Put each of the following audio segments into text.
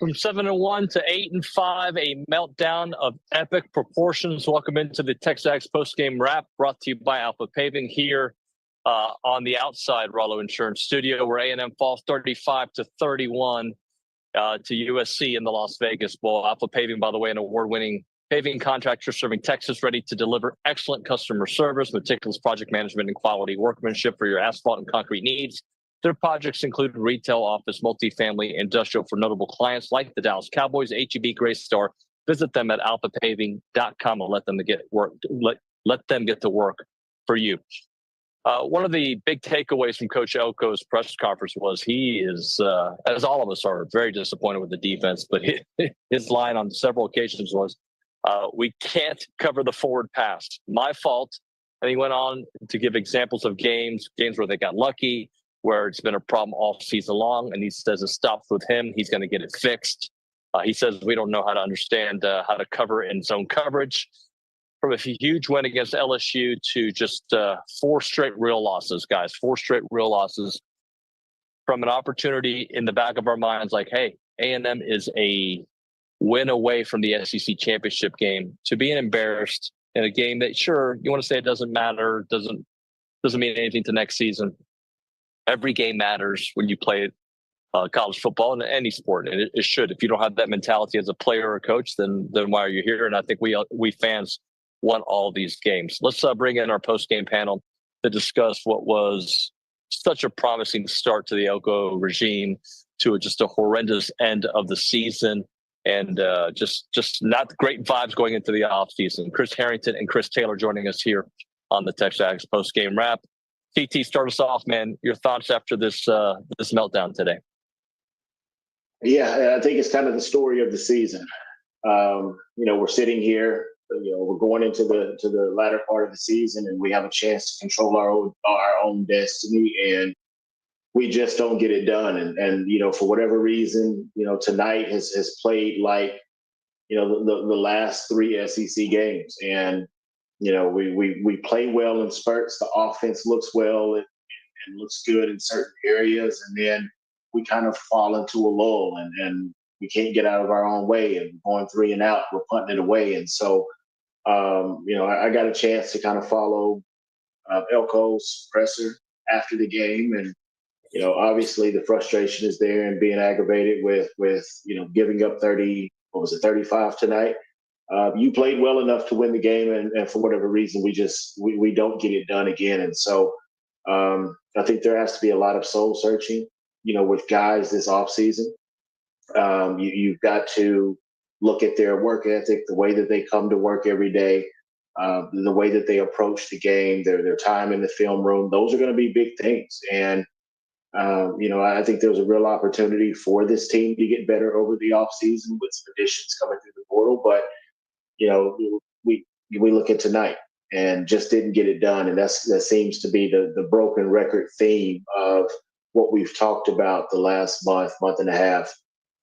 From 7-1 to 8-5, a meltdown of epic proportions. Welcome into the TexAgs postgame wrap, brought to you by Alpha Paving here on the outside Rollo Insurance Studio, where A&M falls 35-31 to USC in the Las Vegas Bowl. Alpha Paving, by the way, an award-winning paving contractor serving Texas, ready to deliver excellent customer service, meticulous project management, and quality workmanship for your asphalt and concrete needs. Their projects include retail, office, multifamily, industrial for notable clients like the Dallas Cowboys, H-E-B, Gray Star. Visit them at alphapaving.com and let them get to work for you. One of the big takeaways from Coach Elko's press conference was he is, as all of us are, very disappointed with the defense. But his line on several occasions was, "We can't cover the forward pass. My fault." And he went on to give examples of games where they got lucky, where it's been a problem all season long, and he says it stops with him. He's going to get it fixed. He says we don't know how to understand how to cover in zone coverage. From a huge win against LSU to just 4 straight real losses, guys, 4 straight real losses. From an opportunity in the back of our minds, like, hey, A&M is a win away from the SEC championship game, to being embarrassed in a game that, sure, you want to say it doesn't matter, doesn't mean anything to next season. Every game matters when you play college football in any sport, and it should. If you don't have that mentality as a player or a coach, then why are you here? And I think we fans won all these games. Let's bring in our post-game panel to discuss what was such a promising start to the Elko regime to just a horrendous end of the season, and just not great vibes going into the offseason. Chris Harrington and Chris Taylor joining us here on the TexAgs post-game wrap. TT, start us off, man. Your thoughts after this meltdown today? Yeah, I think it's kind of the story of the season. We're sitting here. We're going into the latter part of the season, and we have a chance to control our own destiny, and we just don't get it done. And for whatever reason, tonight has played like the last 3 SEC games, and we play well in spurts. The offense looks well and looks good in certain areas, and then we kind of fall into a lull, and we can't get out of our own way, and going 3 and out, we're punting it away. And so, I got a chance to kind of follow Elko's presser after the game, and obviously the frustration is there, and being aggravated with giving up 35 tonight. You played well enough to win the game, and for whatever reason, we don't get it done again. And so I think there has to be a lot of soul searching, with guys this offseason. You've got to look at their work ethic, the way that they come to work every day, the way that they approach the game, their time in the film room. Those are going to be big things. And, I think there's a real opportunity for this team to get better over the offseason with some additions coming through the portal. But, we look at tonight and just didn't get it done. And that seems to be the broken record theme of what we've talked about the last month and a half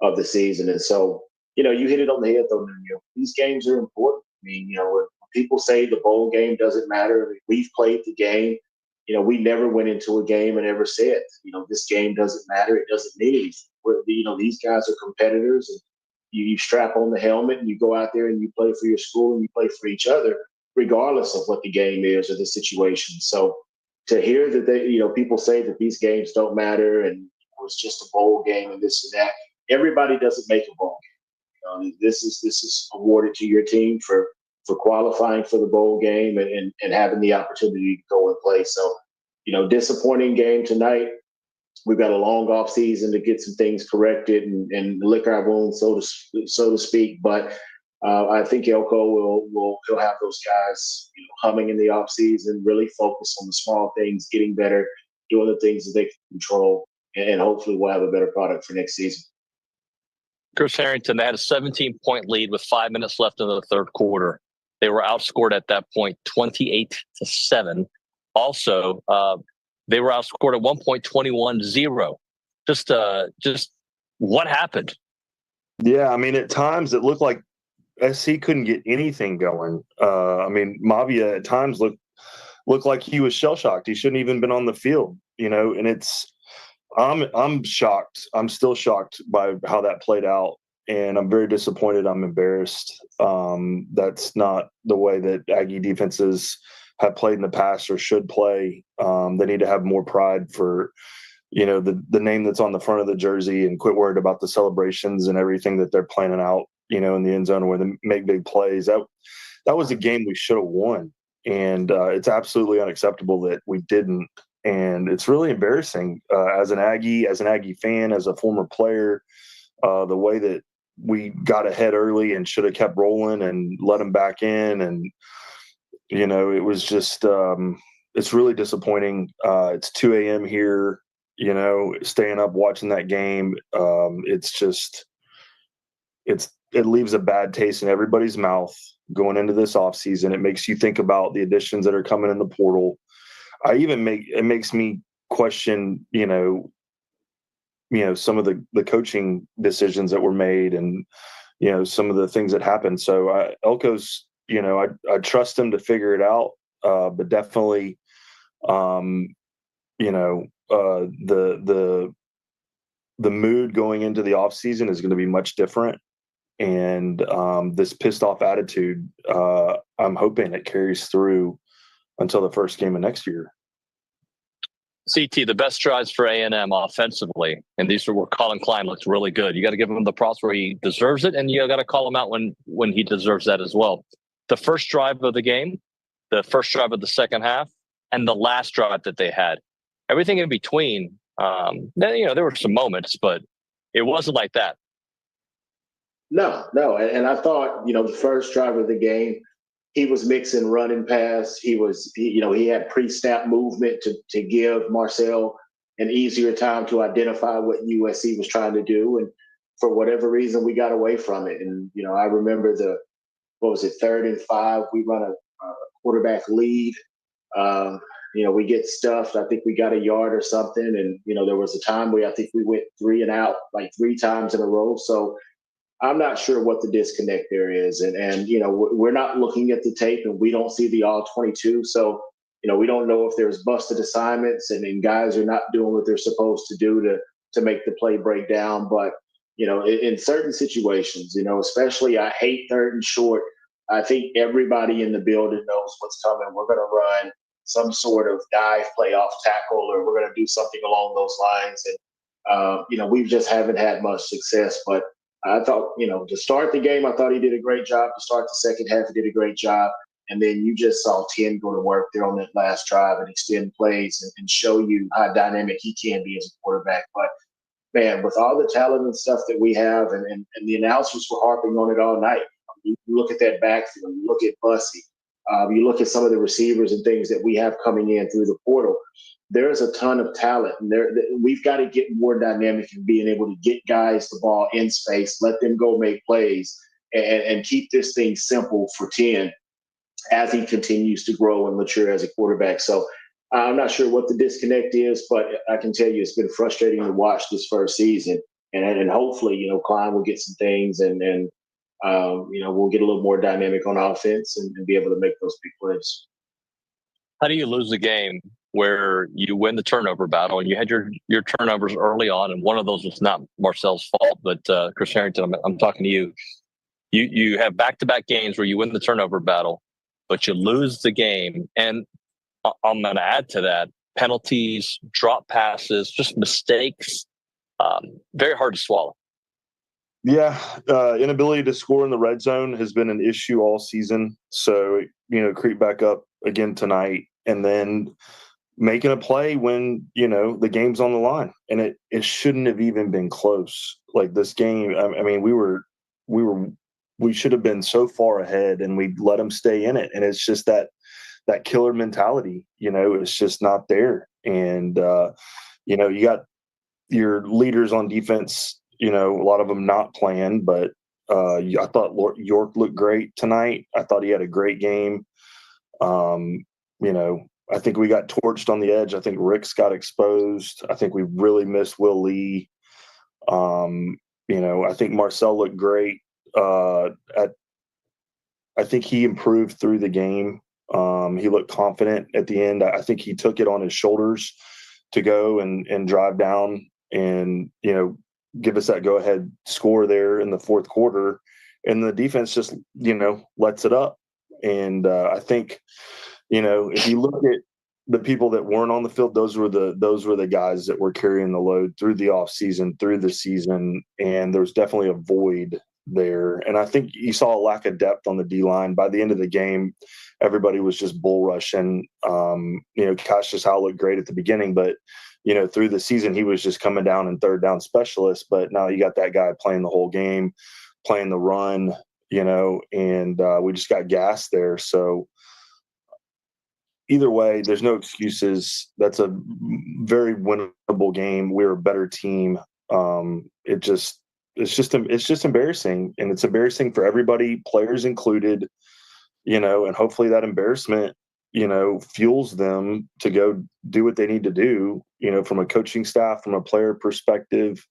of the season. And so, you hit it on the head, though, Nuño. These games are important. I mean, when people say the bowl game doesn't matter, I mean, we've played the game. We never went into a game and ever said, this game doesn't matter. It doesn't mean anything. These guys are competitors, and you strap on the helmet and you go out there and you play for your school and you play for each other, regardless of what the game is or the situation. So to hear that people say that these games don't matter and it's just a bowl game and this and that, everybody doesn't make a bowl game. This is awarded to your team for qualifying for the bowl game and having the opportunity to go and play. So, disappointing game tonight. We've got a long off season to get some things corrected and lick our wounds, so to speak. But I think Elko he'll have those guys humming in the off season, really focus on the small things, getting better, doing the things that they can control, and hopefully we'll have a better product for next season. Chris Harrington, they had a 17-point lead with 5 minutes left in the third quarter. They were outscored at that point 28-7. Also, they were outscored at one point 21-0. Just what happened? Yeah, I mean, at times it looked like SC couldn't get anything going. Mavia at times looked like he was shell-shocked. He shouldn't even been on the field, and I'm shocked. I'm still shocked by how that played out. and I'm very disappointed. I'm embarrassed. That's not the way that Aggie defenses have played in the past or should play. They need to have more pride for, the name that's on the front of the jersey, and quit worried about the celebrations and everything that they're planning out, in the end zone where they make big plays. That was a game we should have won. And it's absolutely unacceptable that we didn't. And it's really embarrassing as an Aggie fan, as a former player, the way that we got ahead early and should have kept rolling and let them back in. And, it was just, it's really disappointing. It's 2 a.m. here, staying up watching that game. It leaves a bad taste in everybody's mouth going into this offseason. It makes you think about the additions that are coming in the portal. It makes me question, some of the coaching decisions that were made and, some of the things that happened. So Elko's, I trust him to figure it out. But definitely, the mood going into the offseason is going to be much different. And this pissed off attitude, I'm hoping it carries through until the first game of next year. CT, the best drives for A&M offensively, and these are where Colin Klein looks really good. You got to give him the props where he deserves it, and you got to call him out when he deserves that as well. The first drive of the game, the first drive of the second half, and the last drive that they had. Everything in between, there were some moments, but it wasn't like that. No. And I thought, the first drive of the game, he was mixing running pass. He had pre-snap movement to give Marcel an easier time to identify what USC was trying to do. And for whatever reason, we got away from it. And, I remember 3rd and 5, we run a quarterback lead. We get stuffed. I think we got a yard or something. And, there was a time where I think we went 3 and out like 3 times in a row. So I'm not sure what the disconnect there is. And we're not looking at the tape and we don't see the all 22. So, we don't know if there's busted assignments and guys are not doing what they're supposed to do to make the play break down. But, in certain situations, especially I hate 3rd and short. I think everybody in the building knows what's coming. We're going to run some sort of dive play off tackle, or we're going to do something along those lines. And, we just haven't had much success. But I thought, to start the game, I thought he did a great job. To start the second half, he did a great job. And then you just saw 10 go to work there on that last drive and extend plays and show you how dynamic he can be as a quarterback. But, man, with all the talent and stuff that we have, and the announcers were harping on it all night. You look at that backfield, you look at Bussey, you look at some of the receivers and things that we have coming in through the portal. There's a ton of talent, and we've got to get more dynamic in being able to get guys the ball in space, let them go make plays, and keep this thing simple for 10 as he continues to grow and mature as a quarterback. So I'm not sure what the disconnect is, but I can tell you it's been frustrating to watch this first season. And hopefully, Klein will get some things and we'll get a little more dynamic on offense and be able to make those big plays. How do you lose a game where you win the turnover battle and you had your turnovers early on, and one of those was not Marcel's fault, but Chris Harrington, I'm talking to you. You have back-to-back games where you win the turnover battle, but you lose the game. And I'm going to add to that, penalties, drop passes, just mistakes, very hard to swallow. Yeah, inability to score in the red zone has been an issue all season. So, creep back up again tonight, and then making a play when, the game's on the line. And it shouldn't have even been close. Like this game, I mean, we should have been so far ahead, and we let them stay in it. And it's just that killer mentality, it's just not there. And, you got your leaders on defense, a lot of them not playing, but I thought York looked great tonight. I thought he had a great game. I think we got torched on the edge. I think Ricks got exposed. I think we really missed Will Lee. I think Marcel looked great. I think he improved through the game. He looked confident at the end. I think he took it on his shoulders to go and drive down and, give us that go-ahead score there in the fourth quarter, and the defense just, lets it up. And I think, if you look at the people that weren't on the field, those were the guys that were carrying the load through the offseason, through the season, and there was definitely a void there. And I think you saw a lack of depth on the D-line. By the end of the game, everybody was just bull rushing. Cassius Howell looked great at the beginning, but through the season, he was just coming down and third down specialist. But now you got that guy playing the whole game, playing the run, and we just got gas there. So either way, there's no excuses. That's a very winnable game. We're a better team. It's just embarrassing, and it's embarrassing for everybody, players included, and hopefully that embarrassment, fuels them to go do what they need to do, from a coaching staff, from a player perspective.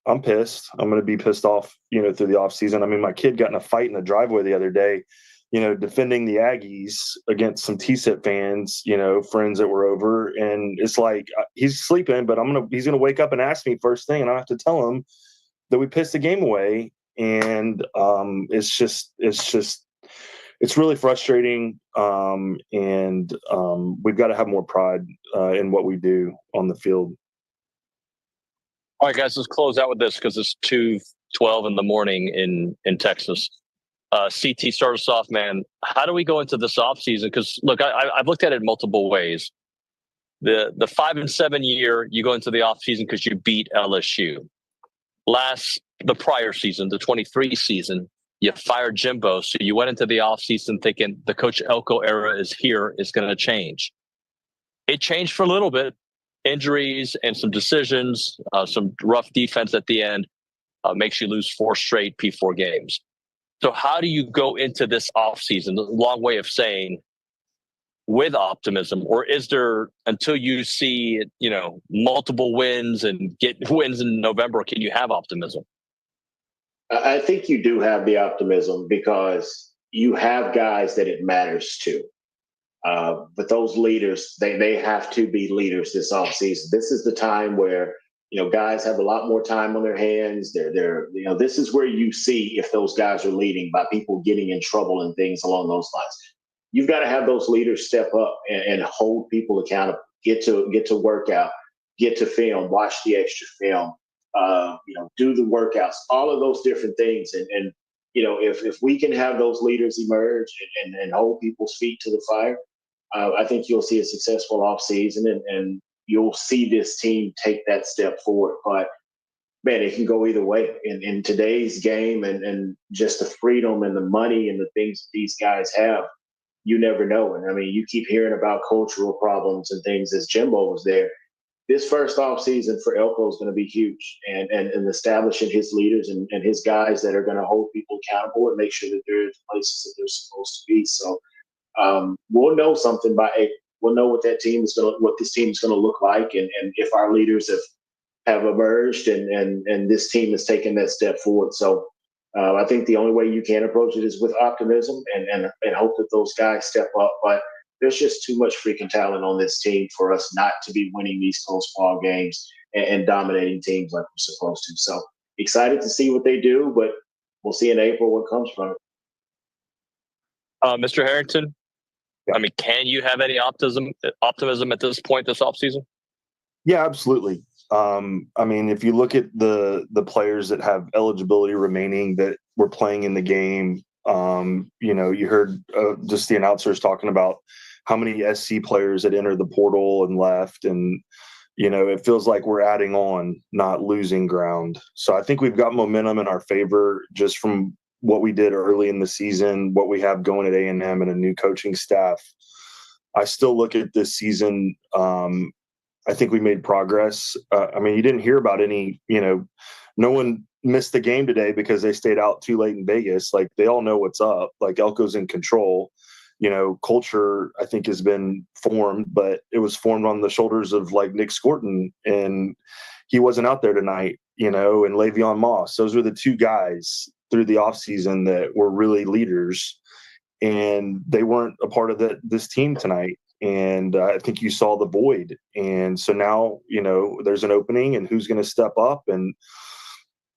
I'm pissed. I'm going to be pissed off, through the offseason. I mean, my kid got in a fight in the driveway the other day, defending the Aggies against some TSIP fans, friends that were over. And it's like, he's sleeping, but he's going to wake up and ask me first thing. And I have to tell him that we pissed the game away. And it's really frustrating. And we've got to have more pride in what we do on the field. All right, guys, let's close out with this because it's 2:12 in the morning in Texas. CT, start us off, man. How do we go into this offseason? Because, look, I've looked at it multiple ways. The 5-7 year, you go into the offseason because you beat LSU. The prior season, the 23 season, you fired Jimbo. So you went into the offseason thinking the Coach Elko era is here, it's going to change. It changed for a little bit. Injuries and some decisions, some rough defense at the end makes you lose 4 straight P4 games. So how do you go into this offseason? A long way of saying with optimism, or is there, until you see, multiple wins and get wins in November, can you have optimism? I think you do have the optimism because you have guys that it matters to. But those leaders, they have to be leaders this offseason. This is the time where, guys have a lot more time on their hands. This is where you see if those guys are leading by people getting in trouble and things along those lines. You've got to have those leaders step up and hold people accountable, get to work out, get to film, watch the extra film, do the workouts, all of those different things. And if we can have those leaders emerge and hold people's feet to the fire, I think you'll see a successful offseason and you'll see this team take that step forward. But, man, it can go either way. In today's game and just the freedom and the money and the things these guys have, you never know. And, I mean, you keep hearing about cultural problems and things as Jimbo was there. This first offseason for Elko is going to be huge and establishing his leaders and his guys that are going to hold people accountable and make sure that they're in the places that they're supposed to be. So, we'll know something by April. We'll know what this team is going to look like, and if our leaders have emerged and this team has taken that step forward. So I think the only way you can approach it is with optimism and hope that those guys step up. But there's just too much freaking talent on this team for us not to be winning these close ball games and dominating teams like we're supposed to. So excited to see what they do, but we'll see in April what comes from it. Mr. Harrington, I mean, can you have any optimism at this point this offseason? Yeah, absolutely. I mean, if you look at the players that have eligibility remaining that were playing in the game, you heard just the announcers talking about how many SC players had entered the portal and left. And, it feels like we're adding on, not losing ground. So I think we've got momentum in our favor just from what we did early in the season, what we have going at A&M and a new coaching staff. I still look at this season. I think we made progress. You didn't hear about any, no one missed the game today because they stayed out too late in Vegas. Like, they all know what's up. Like, Elko's in control. Culture, I think, has been formed, but it was formed on the shoulders of like Nick Scorton, and he wasn't out there tonight, and Le'Veon Moss. Those were the two guys through the offseason that were really leaders, and they weren't a part of this team tonight. And I think you saw the void. And so now, there's an opening, and who's going to step up? And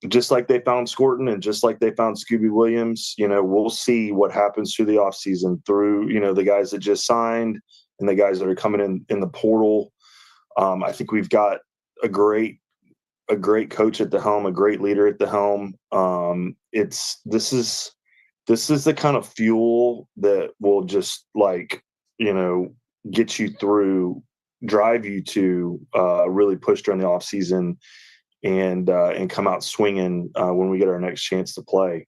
just like they found Scorton and just like they found Scooby Williams, we'll see what happens through the offseason through, the guys that just signed and the guys that are coming in the portal. I think we've got a great coach at the helm, a great leader at the helm. This is the kind of fuel that will just get you through, drive you to really push during the off season and come out swinging when we get our next chance to play.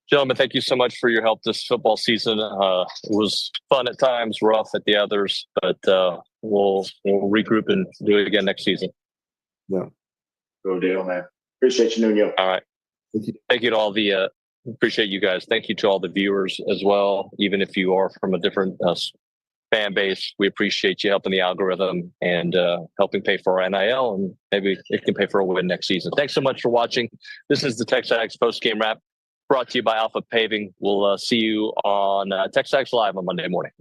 Gentlemen, thank you so much for your help this football season. It was fun at times, rough at the others, but we'll regroup and do it again next season. Yeah. Good deal, man. Appreciate you, Nuño. All right. Thank you to all the appreciate you guys. Thank you to all the viewers as well. Even if you are from a different fan base, we appreciate you helping the algorithm and helping pay for our NIL, and maybe it can pay for a win next season. Thanks so much for watching. This is the TexAgs post-game wrap brought to you by Alpha Paving. We'll see you on TexAgs Live on Monday morning.